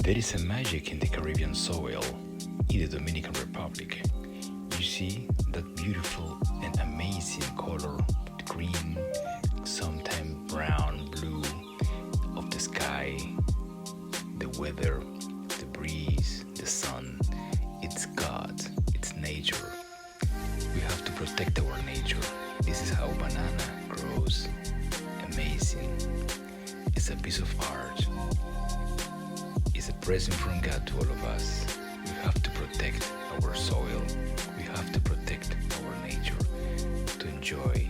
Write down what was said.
There is a magic in the Caribbean soil, in the Dominican Republic. You see that beautiful and amazing color, green, sometimes brown, blue of the sky, the weather, the breeze, the sun. It's God, it's nature. We have to protect our nature. This is how banana grows. Amazing. It's a piece of art. It's a present from God to all of us. We have to protect our soil. We have to protect our nature to enjoy